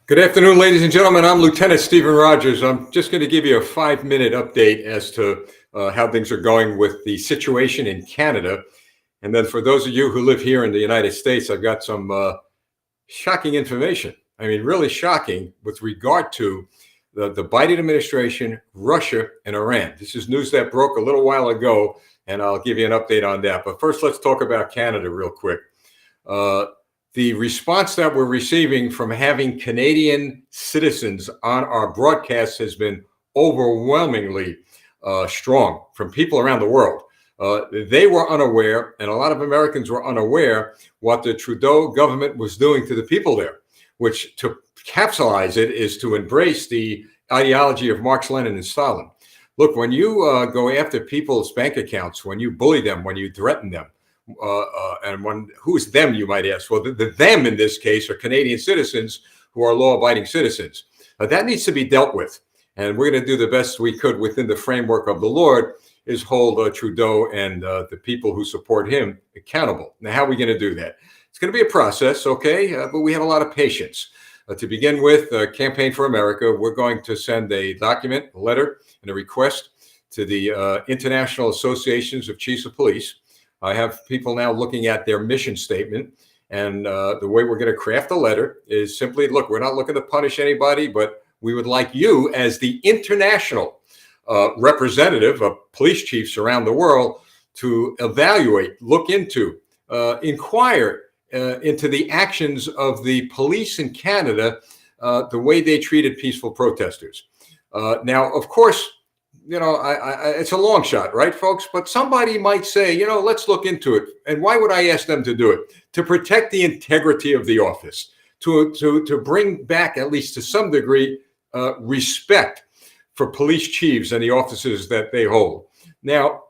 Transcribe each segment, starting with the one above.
Good afternoon, ladies and gentlemen. I'm Lieutenant Stephen Rogers. I'm just going to give you a 5-minute update as to how things are going with the situation in Canada. And then for those of you who live here in the United States, I've got some shocking information. I mean, really shocking with regard to the Biden administration, Russia, and Iran. This is news that broke a little while ago, and I'll give you an update on that. But first, let's talk about Canada real quick. The response that we're receiving from having Canadian citizens on our broadcast has been overwhelmingly strong from people around the world. They were unaware, and a lot of Americans were unaware, what the Trudeau government was doing to the people there, which, to capsulize it, is to embrace the ideology of Marx, Lenin, and Stalin. Look, when you go after people's bank accounts, when you bully them, when you threaten them, and who's them, you might ask? Well, the them in this case are Canadian citizens who are law-abiding citizens. That needs to be dealt with, and we're going to do the best we could within the framework of the Lord, is hold Trudeau and the people who support him accountable. Now, how are we going to do that? It's going to be a process, okay, but we have a lot of patience. To begin with, Campaign for America, we're going to send a document, a letter, and a request to the International Associations of Chiefs of Police. I have people now looking at their mission statement, and the way we're going to craft a letter is simply, look, we're not looking to punish anybody, but we would like you, as the international representative of police chiefs around the world, to evaluate, look into, inquire into the actions of the police in Canada, the way they treated peaceful protesters. Now, of course, it's a long shot, right, folks? But somebody might say, let's look into it. And why would I ask them to do it? To protect the integrity of the office, to bring back, at least to some degree, respect for police chiefs and the offices that they hold. Now,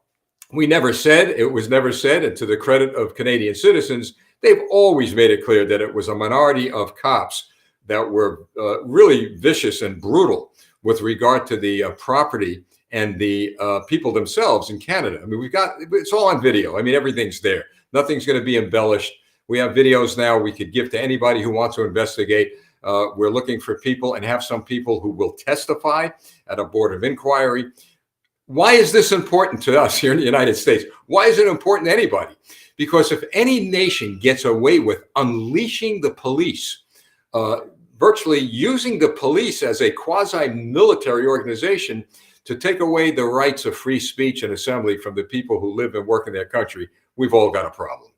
it was never said, and to the credit of Canadian citizens, they've always made it clear that it was a minority of cops that were really vicious and brutal with regard to the property and the people themselves in Canada. I mean, it's all on video. I mean, everything's there. Nothing's going to be embellished. We have videos now we could give to anybody who wants to investigate. We're looking for people and have some people who will testify at a board of inquiry. Why is this important to us here in the United States? Why is it important to anybody? Because if any nation gets away with unleashing the police, virtually using the police as a quasi-military organization to take away the rights of free speech and assembly from the people who live and work in their country, we've all got a problem.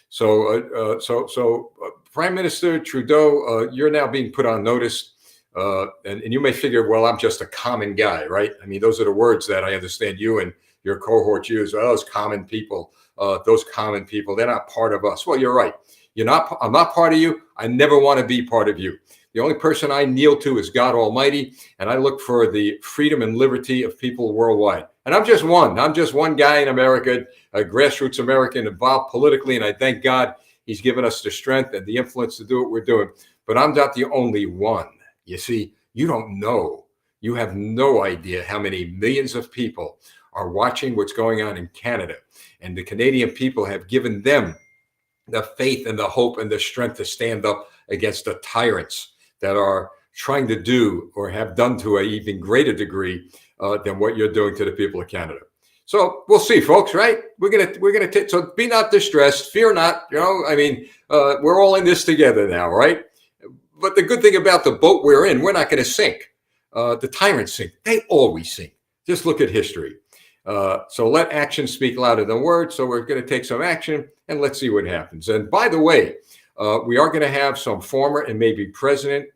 So Prime Minister Trudeau, you're now being put on notice, and you may figure, well, I'm just a common guy, right? I mean, those are the words that I understand you and your cohort use. Oh, those common people, they're not part of us. Well, you're right. I'm not part of you. I never want to be part of you. The only person I kneel to is God Almighty, and I look for the freedom and liberty of people worldwide. And I'm just one guy in America, a grassroots American involved politically, and I thank God he's given us the strength and the influence to do what we're doing. But I'm not the only one. You see, you don't know. You have no idea how many millions of people are watching what's going on in Canada. And the Canadian people have given them the faith and the hope and the strength to stand up against the tyrants that are trying to do or have done to an even greater degree than what you're doing to the people of Canada. So we'll see, folks, right? So be not distressed, fear not, we're all in this together now, right? But the good thing about the boat we're in, we're not going to sink. The tyrants sink. They always sink. Just look at history. So let action speak louder than words. So we're going to take some action and let's see what happens. And by the way, we are going to have some former and maybe present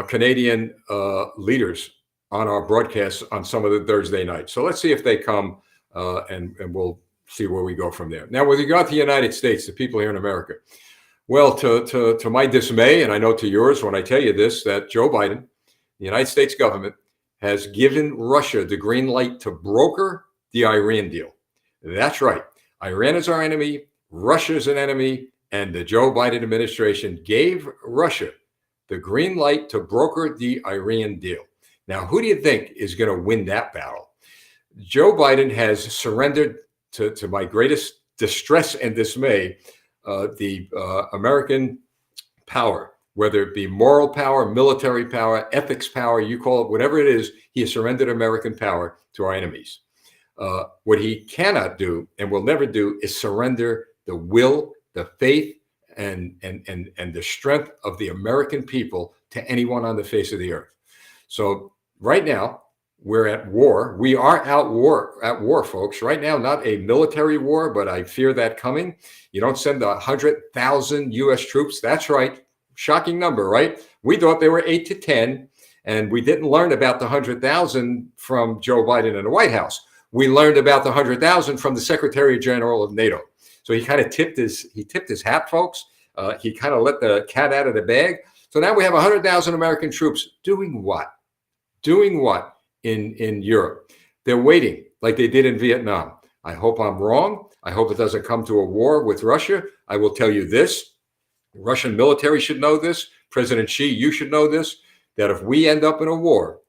Canadian leaders on our broadcasts on some of the Thursday nights. So let's see if they come and we'll see where we go from there. Now, with regard to the United States, the people here in America, well, to my dismay, and I know to yours when I tell you this, that Joe Biden, the United States government, has given Russia the green light to broker the Iran deal. That's right. Iran is our enemy. Russia is an enemy. And the Joe Biden administration gave Russia the green light to broker the Iran deal. Now, who do you think is going to win that battle? Joe Biden has surrendered, to my greatest distress and dismay, the American power whether it be moral power, military power, ethics power, you call it whatever it is, he has surrendered American power to our enemies. What he cannot do and will never do is surrender the will, the faith, and the strength of the American people to anyone on the face of the earth. So right now, we're at war. We are at war, folks. Right now, not a military war, but I fear that coming. You don't send 100,000 U.S. troops. That's right. Shocking number, right? We thought they were 8 to 10, and we didn't learn about the 100,000 from Joe Biden in the White House. We learned about the 100,000 from the Secretary General of NATO. So he kind of tipped his hat, folks. He kind of let the cat out of the bag. So now we have 100,000 American troops doing what? Doing what in Europe? They're waiting like they did in Vietnam. I hope I'm wrong. I hope it doesn't come to a war with Russia. I will tell you this. The Russian military should know this. President Xi, you should know this, that if we end up in a war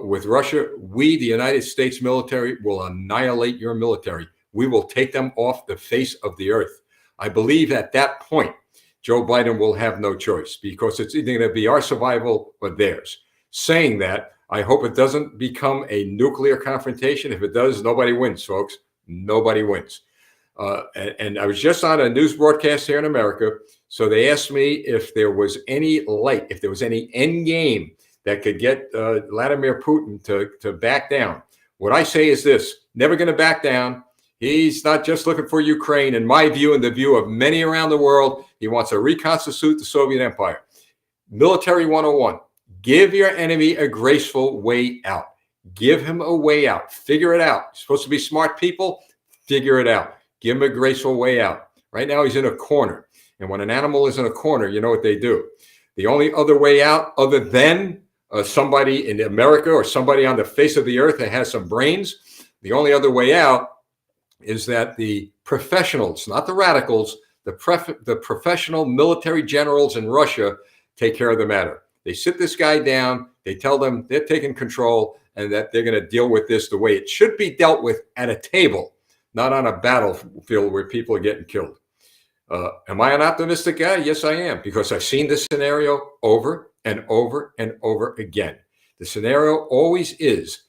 with Russia, we, the United States military, will annihilate your military. We will take them off the face of the earth. I believe at that point, Joe Biden will have no choice because it's either going to be our survival or theirs. Saying that, I hope it doesn't become a nuclear confrontation. If it does, nobody wins, folks. Nobody wins. And I was just on a news broadcast here in America. So they asked me if there was any light, if there was any end game that could get Vladimir Putin to back down. What I say is this: never going to back down. He's not just looking for Ukraine. In my view and the view of many around the world, he wants to reconstitute the Soviet Empire. Military 101. Give your enemy a graceful way out. Give him a way out. Figure it out. You're supposed to be smart people. Figure it out. Give him a graceful way out. Right now, he's in a corner. And when an animal is in a corner, you know what they do. The only other way out, other than somebody in America or somebody on the face of the earth that has some brains, the only other way out is that the professionals, not the radicals, the professional military generals in Russia take care of the matter. They sit this guy down. They tell them they're taking control and that they're going to deal with this the way it should be dealt with at a table, not on a battlefield where people are getting killed. Am I an optimistic guy? Yes, I am, because I've seen this scenario over and over and over again. The scenario always is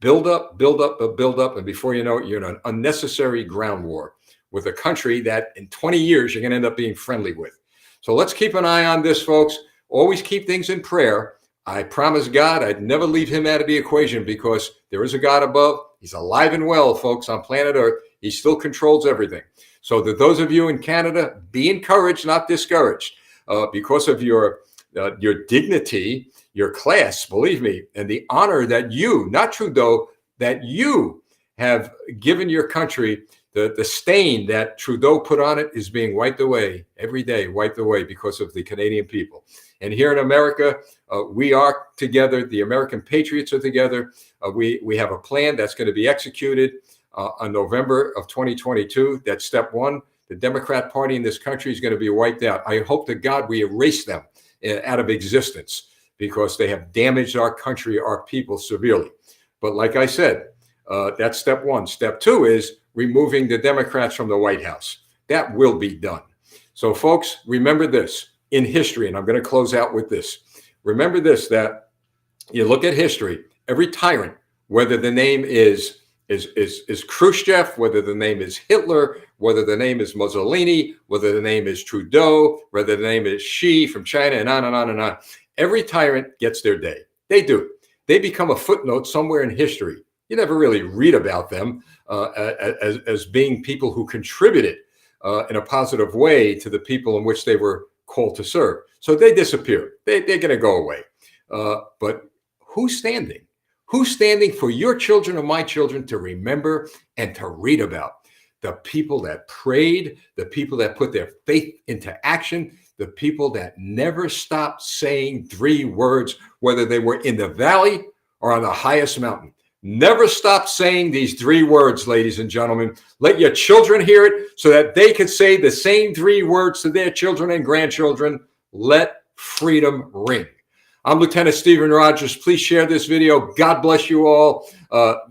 build up, and before you know it, you're in an unnecessary ground war with a country that in 20 years you're going to end up being friendly with. So let's keep an eye on this, folks. Always keep things in prayer. I promise God I'd never leave him out of the equation because there is a God above. He's alive and well, folks, on planet Earth. He still controls everything. So to those of you in Canada, be encouraged, not discouraged, because of your dignity, your class, believe me, and the honor that you, not Trudeau, that you have given your country. The stain that Trudeau put on it is being wiped away every day, wiped away because of the Canadian people. And here in America, we are together. The American patriots are together. We have a plan that's going to be executed on November of 2022. That's step one. The Democrat Party in this country is going to be wiped out. I hope to God we erase them out of existence because they have damaged our country, our people severely. But like I said, that's step one. Step two is removing the Democrats from the White House. That will be done. So, folks, remember this in history, and I'm going to close out with this. Remember this, that you look at history, every tyrant, whether the name is Khrushchev, whether the name is Hitler, whether the name is Mussolini, whether the name is Trudeau, whether the name is Xi from China, and on and on and on. Every tyrant gets their day. They do. They become a footnote somewhere in history. You never really read about them as being people who contributed in a positive way to the people in which they were called to serve. So they disappear. They're going to go away. But who's standing? Who's standing for your children and my children to remember and to read about? The people that prayed, the people that put their faith into action, the people that never stopped saying three words, whether they were in the valley or on the highest mountain. Never stop saying these three words, ladies and gentlemen. Let your children hear it so that they could say the same three words to their children and grandchildren. Let freedom ring. I'm Lieutenant Stephen Rogers. Please share this video. God bless you all.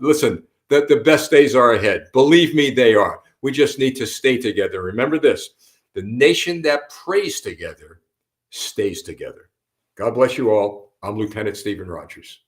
Listen, the best days are ahead. Believe me, they are. We just need to stay together. Remember this, the nation that prays together stays together. God bless you all. I'm Lieutenant Stephen Rogers.